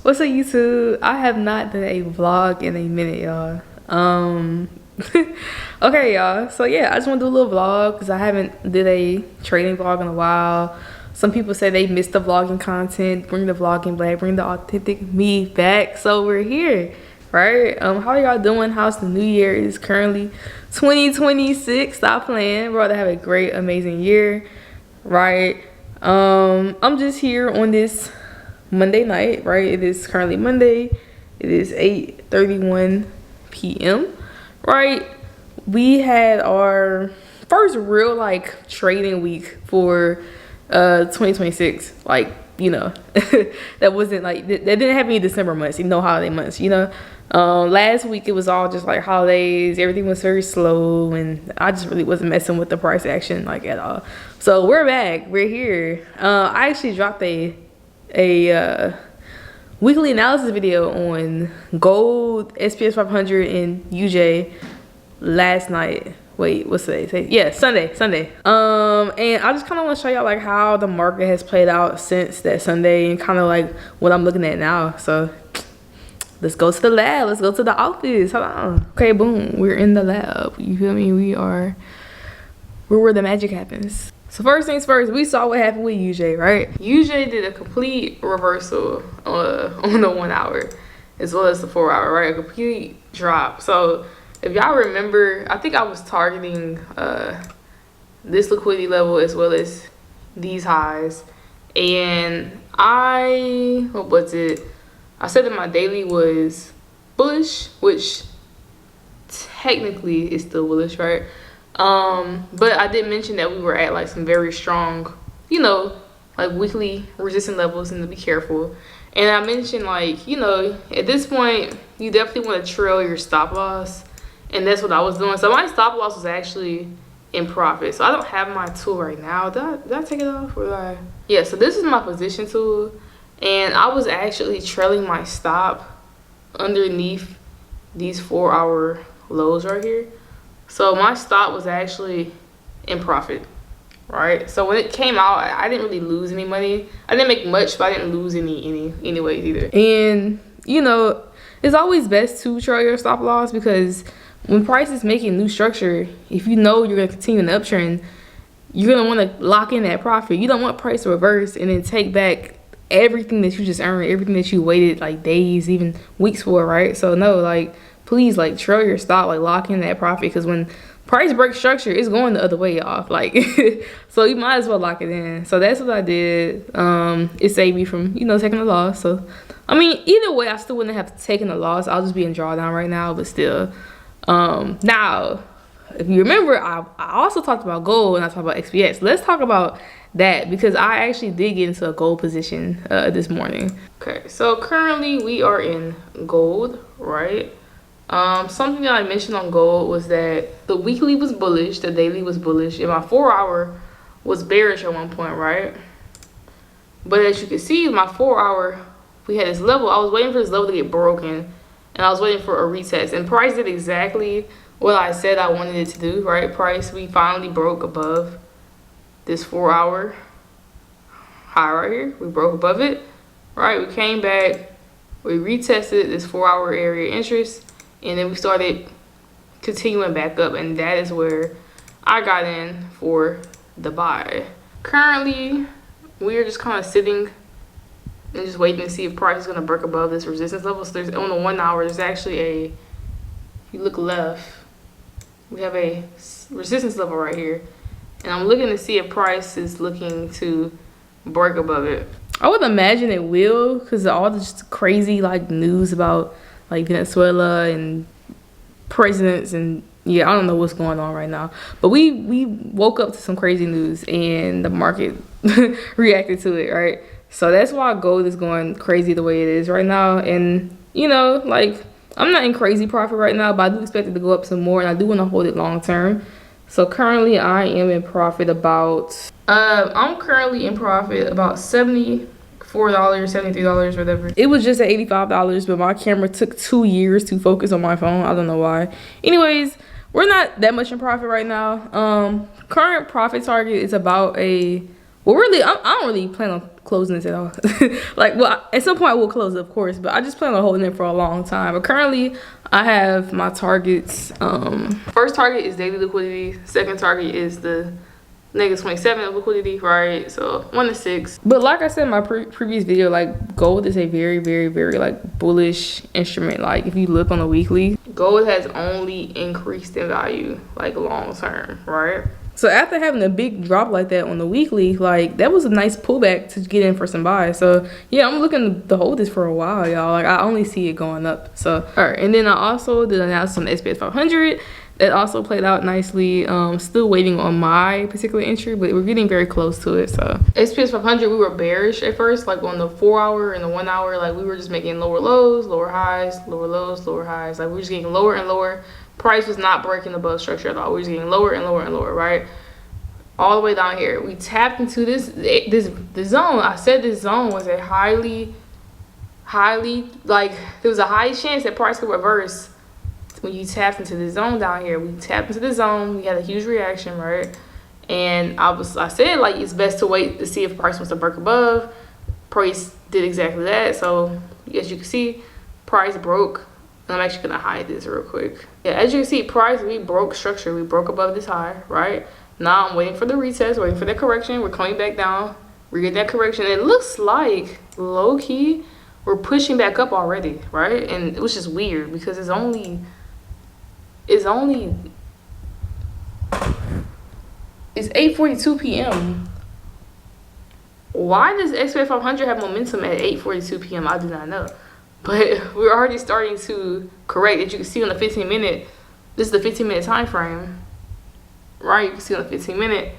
What's up, YouTube? I have not done a vlog in a minute, y'all. Okay, y'all. So yeah, I just want to do a little vlog because I haven't did a trading vlog in a while. Some people say they missed the vlogging content. Bring the vlogging back. Bring the authentic me back. So we're here, right? How are y'all doing? How's the new year? It is currently 2026. Stop playing. We're about to have a great, amazing year, right? I'm just here on this Monday night, right? It is currently Monday. It is 8:31 p.m. right? We had our first real like trading week for 2026. Like, you know, that wasn't like that didn't have any December months, no holiday months, you know. Last week it was all just like holidays. Everything was very slow, and I just really wasn't messing with the price action like at all. So we're back. We're here. I actually dropped a weekly analysis video on gold, SPS 500, and UJ last night. Wait, what's today? Yeah, Sunday. And I just kind of want to show y'all like how the market has played out since that Sunday and kind of like what I'm looking at now. So let's go to the lab. Let's go to the office. Hold on. Okay, boom. We're in the lab. You feel me? We're where the magic happens. So first things first, we saw what happened with UJ, right? UJ did a complete reversal on the 1 hour as well as the 4 hour, right? A complete drop. So if y'all remember, I think I was targeting this liquidity level as well as these highs. And what was it? I said that my daily was bullish, which technically is still bullish, right? But I did mention that we were at like some very strong, you know, like weekly resistance levels and to be careful. And I mentioned like, you know, at this point, you definitely want to trail your stop loss. And that's what I was doing. So my stop loss was actually in profit. So I don't have my tool right now. Did I take it off? Or did I? Yeah, so this is my position tool. And I was actually trailing my stop underneath these 4 hour lows right here. So my stop was actually in profit, right? So when it came out, I didn't really lose any money. I didn't make much, but I didn't lose anyways either. And, you know, it's always best to trail your stop loss because when price is making new structure, if you know you're going to continue an uptrend, you're going to want to lock in that profit. You don't want price to reverse and then take back everything that you just earned, everything that you waited like days, even weeks for, right? So no, like, please like trail your stop, like lock in that profit, because when price breaks structure, it's going the other way off, like so you might as well lock it in. So that's what I did. It saved me from, you know, taking a loss. So I mean, either way, I still wouldn't have taken a loss. I'll just be in drawdown right now, but still. Now if you remember, I also talked about gold and I talked about XPX. Let's talk about that because I actually did get into a gold position this morning. Okay, so currently we are in gold, right? Something that I mentioned on gold was that the weekly was bullish, the daily was bullish, and my 4 hour was bearish at one point, right? But as you can see, my 4 hour, we had this level. I was waiting for this level to get broken, and I was waiting for a retest. And price did exactly what I said I wanted it to do, right? Price, we finally broke above this 4 hour high right here. We broke above it, right? We came back, we retested this 4 hour area interest. And then we started continuing back up, and that is where I got in for the buy. Currently, we are just kind of sitting and just waiting to see if price is going to break above this resistance level. So there's on the 1 hour, there's actually if you look left, we have a resistance level right here. And I'm looking to see if price is looking to break above it. I would imagine it will because of all this crazy like news about like Venezuela and presidents, and yeah, I don't know what's going on right now. But we woke up to some crazy news and the market reacted to it, right? So that's why gold is going crazy the way it is right now. And you know, like I'm not in crazy profit right now, but I do expect it to go up some more, and I do want to hold it long term. So currently I am in profit about I'm currently in profit about $74, $73, whatever. It was just at $85, but my camera took 2 years to focus on my phone. I don't know why. Anyways, we're not that much in profit right now. Current profit target is about Well, really, I don't really plan on closing this at all. Like, well, at some point I will close it, of course, but I just plan on holding it for a long time. But currently, I have my targets. First target is daily liquidity. Second target is the -27 of liquidity, right? So 1 to 6. But like I said in my previous video, like gold is a very, very, very like bullish instrument. Like if you look on the weekly, gold has only increased in value like long term, right? So after having a big drop like that on the weekly, like that was a nice pullback to get in for some buys. So yeah, I'm looking to hold this for a while, y'all. Like I only see it going up. So all right, and then I also did an analysis on the SPS 500. That also played out nicely. Still waiting on my particular entry, but we're getting very close to it. So SPS 500, we were bearish at first, like on the 4 hour and the 1 hour, like we were just making lower lows, lower highs, lower lows, lower highs. Like we were just getting lower and lower. Price was not breaking above structure at all. We were just getting lower and lower and lower, right? All the way down here. We tapped into this zone. I said this zone was a highly, like there was a high chance that price could reverse. When you tapped into the zone down here, we tapped into the zone, we had a huge reaction, right? And I said like it's best to wait to see if price wants to break above. Price did exactly that. So as you can see, price broke. And I'm actually gonna hide this real quick. Yeah, as you can see, price, we broke structure, we broke above this high, right? Now I'm waiting for the retest, waiting for the correction. We're coming back down, we get that correction. It looks like low-key we're pushing back up already, right? And it was just weird because it's 8:42 p.m. Why does XP 500 have momentum at 8:42 p.m.? I do not know. But we're already starting to correct. As you can see on the 15-minute, this is the 15-minute time frame, right? You can see on the 15-minute,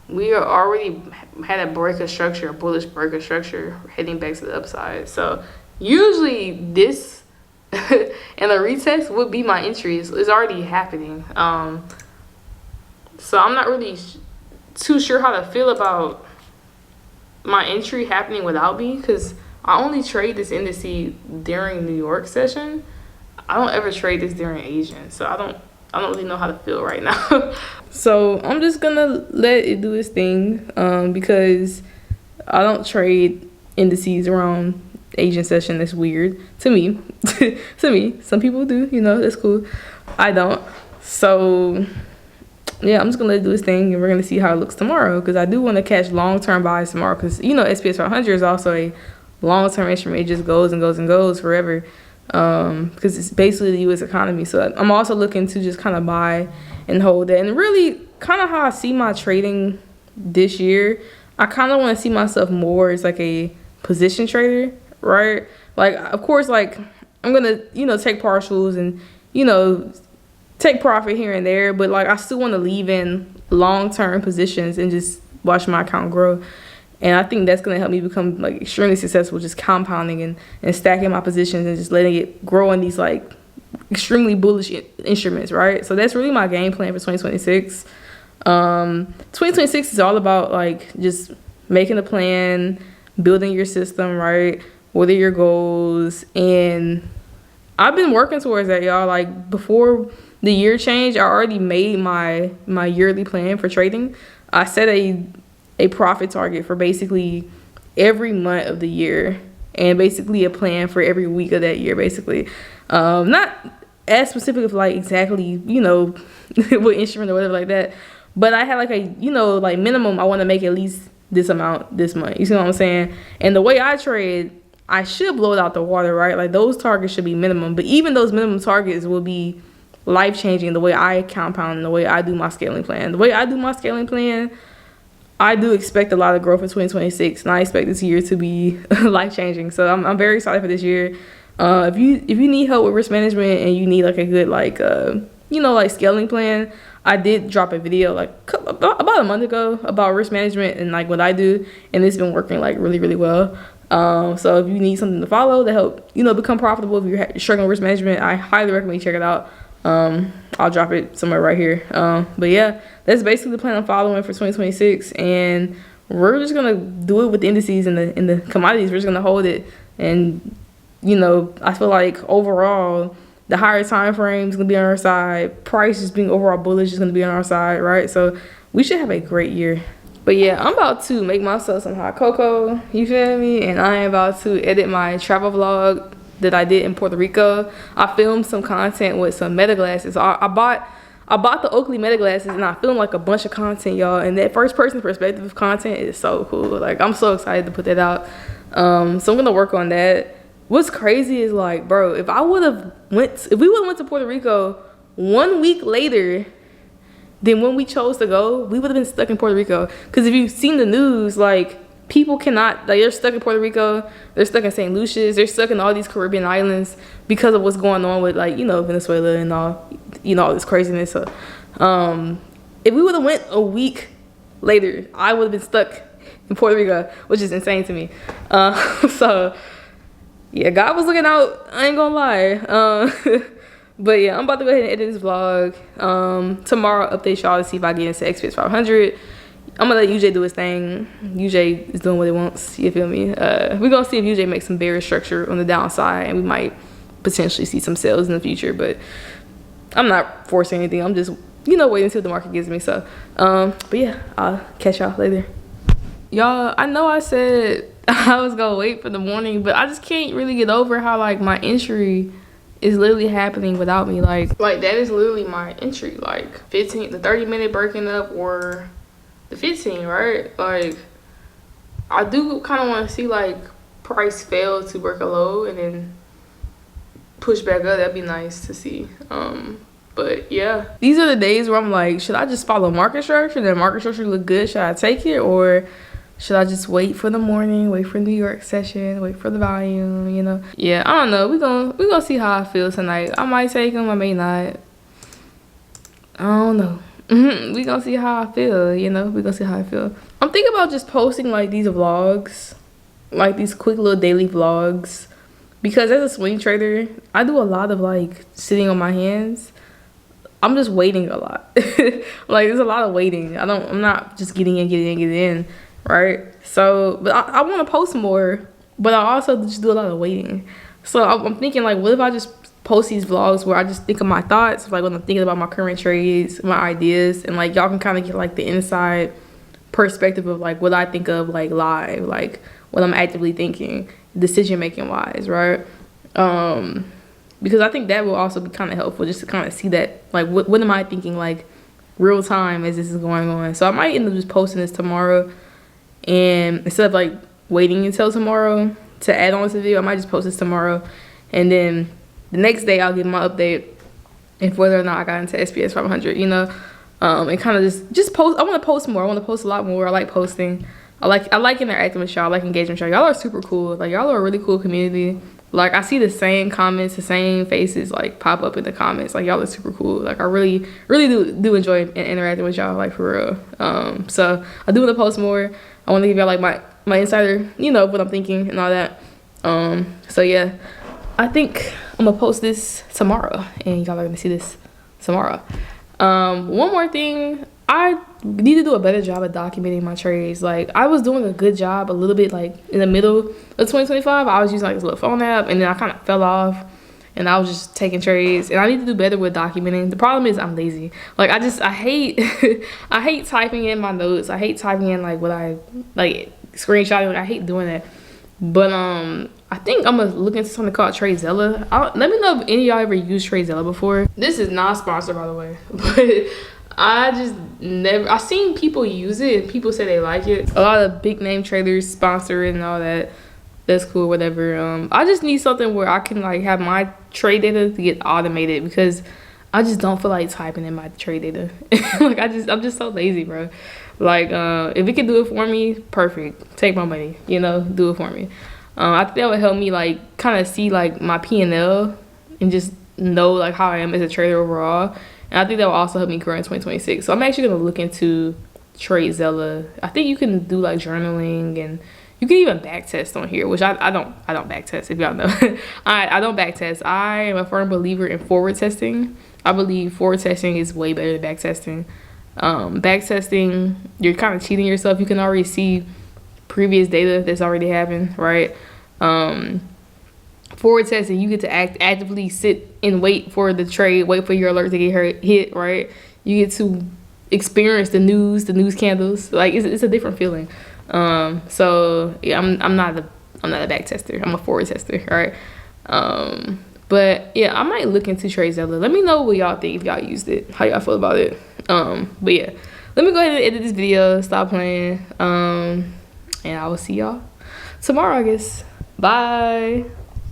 we are already had a break of structure, a bullish break of structure, heading back to the upside. So usually this and the retest would be my entries. It's already happening. So I'm not really too sure how to feel about my entry happening without me, because I only trade this indice during New York session. I don't ever trade this during Asian, so I don't really know how to feel right now. So I'm just gonna let it do its thing, because I don't trade indices around Asian session. That's weird to me. To me, some people do, you know, that's cool. I don't. So yeah, I'm just gonna let it do its thing, and we're gonna see how it looks tomorrow, because I do want to catch long-term buys tomorrow, because you know SPS 500 is also a long-term instrument. It just goes and goes and goes forever, because it's basically the U.S. economy. So I'm also looking to just kind of buy and hold it. And really kind of how I see my trading this year, I kind of want to see myself more as like a position trader, right? Like, of course, like I'm gonna, you know, take partials and, you know, take profit here and there, but like I still want to leave in long-term positions and just watch my account grow. And I think that's going to help me become like extremely successful, just compounding and stacking my positions and just letting it grow in these like extremely bullish instruments, right? So that's really my game plan for 2026. 2026 is all about like just making a plan, building your system, right? What are your goals? And I've been working towards that, y'all. Like before the year change, I already made my yearly plan for trading. I set a profit target for basically every month of the year, and basically a plan for every week of that year, basically. Not as specific of like exactly, you know, what instrument or whatever like that, but I had like a, you know, like minimum I want to make at least this amount this month. You see what I'm saying? And the way I trade, I should blow it out the water, right? Like those targets should be minimum, but even those minimum targets will be life-changing the way I compound and the way I do my scaling plan. The way I do my scaling plan, I do expect a lot of growth in 2026, and I expect this year to be life-changing. So I'm very excited for this year. If you need help with risk management and you need like a good like you know, like scaling plan, I did drop a video like about a month ago about risk management and like what I do, and it's been working like really, really well. So if you need something to follow to help, you know, become profitable if you're struggling with risk management, I highly recommend you check it out. I'll drop it somewhere right here. But yeah, that's basically the plan I'm following for 2026, and we're just gonna do it with the indices and the commodities. We're just gonna hold it, and you know, I feel like overall the higher time frame is gonna be on our side. Price just being overall bullish is gonna be on our side, right? So we should have a great year. But yeah, I'm about to make myself some hot cocoa, you feel me? And I am about to edit my travel vlog that I did in Puerto Rico. I filmed some content with some meta glasses. I bought the Oakley meta glasses and I filmed like a bunch of content, y'all. And that first person perspective content is so cool. Like, I'm so excited to put that out. So I'm gonna work on that. What's crazy is like, bro, if we would have went to Puerto Rico 1 week later then when we chose to go, we would have been stuck in Puerto Rico. Because if you've seen the news, like, people cannot, like, they're stuck in Puerto Rico, they're stuck in St. Lucia's, they're stuck in all these Caribbean islands because of what's going on with, like, you know, Venezuela and all, you know, all this craziness. So, if we would have went a week later, I would have been stuck in Puerto Rico, which is insane to me. So, yeah, God was looking out, I ain't gonna lie. But yeah, I'm about to go ahead and edit this vlog. Tomorrow, I'll update y'all to see if I get into XPS 500. I'm gonna let UJ do his thing. UJ is doing what he wants, you feel me? We're gonna see if UJ makes some bearish structure on the downside, and we might potentially see some sales in the future, but I'm not forcing anything. I'm just, you know, waiting until the market gives me. So, but yeah, I'll catch y'all later. Y'all, I know I said I was gonna wait for the morning, but I just can't really get over how, like, my entry is literally happening without me. Like that is literally my entry. Like, the 30-minute breaking up or the 15, right? Like, I do kind of want to see, like, price fail to break a low and then push back up. That'd be nice to see. But yeah, these are the days where I'm like, should I just follow market structure? The market structure look good, should I take it? Or should I just wait for the morning, wait for New York session, wait for the volume, you know? Yeah, I don't know. We're gonna see how I feel tonight. I might take them, I may not. I don't know. We gonna see how I feel, you know? We gonna see how I feel. I'm thinking about just posting, like, these vlogs, like these quick little daily vlogs, because as a swing trader, I do a lot of, like, sitting on my hands. I'm just waiting a lot. Like, there's a lot of waiting. I'm not just getting in. Right? So, but I want to post more, but I also just do a lot of waiting. So I'm thinking, like, what if I just post these vlogs where I just think of my thoughts, like, when I'm thinking about my current trades, my ideas, and, like, y'all can kind of get, like, the inside perspective of, like, what I think of, like, live, like, what I'm actively thinking, decision making wise, right? Because I think that will also be kind of helpful, just to kind of see that, like, what am I thinking, like, real time as this is going on. So I might end up just posting this tomorrow. And instead of, like, waiting until tomorrow to add on to the video, I might just post this tomorrow. And then the next day, I'll give my update if whether or not I got into SPS 500, you know. And kind of just post. I want to post more. I want to post a lot more. I like posting. I like interacting with y'all. I like engaging with y'all. Y'all are super cool. Like, y'all are a really cool community. Like, I see the same comments, the same faces, like, pop up in the comments. Like, y'all are super cool. Like, I really do enjoy interacting with y'all, like, for real. So I do want to post more. I want to give y'all, like, my insider, you know, what I'm thinking and all that. So yeah, I think I'm gonna post this tomorrow, and y'all are gonna see this tomorrow. One more thing, I need to do a better job at documenting my trades. Like, I was doing a good job a little bit, like, in the middle of 2025. I was using, like, this little phone app, and then I kind of fell off, and I was just taking trades, and I need to do better with documenting. The problem is I'm lazy. Like, I hate I hate typing in my notes. I hate typing in, like, what I, like, screenshotting. Like, I hate doing that. But I think I'm gonna look into something called TradeZella. Let me know if any of y'all ever used TradeZella before. This is not sponsored, by the way, but I just never, I seen people use it and people say they like it. A lot of big name traders sponsor it and all that. That's cool, whatever. I just need something where I can, like, have my trade data to get automated, because I just don't feel like typing in my trade data. Like, I'm just so lazy, bro. Like, if it can do it for me, perfect. Take my money, you know, do it for me. I think that would help me, like, kind of see, like, my P&L and just know, like, how I am as a trader overall. And I think that will also help me grow in 2026. So I'm actually gonna look into TradeZella. I think you can do, like, journaling, and you can even back test on here, which I don't back test, if y'all know. I don't back test. I am a firm believer in forward testing. I believe forward testing is way better than back testing. Back testing, you're kind of cheating yourself. You can already see previous data that's already happened, right? Forward testing, you get to actively sit and wait for the trade, wait for your alert to get hit, right? You get to experience the news candles. Like it's a different feeling. So yeah, I'm not a back tester. I'm a forward tester. All right. But yeah, I might look into TradeZella. Let me know what y'all think if y'all used it. How y'all feel about it. But yeah, let me go ahead and edit this video. Stop playing. And I will see y'all tomorrow, I guess. Bye.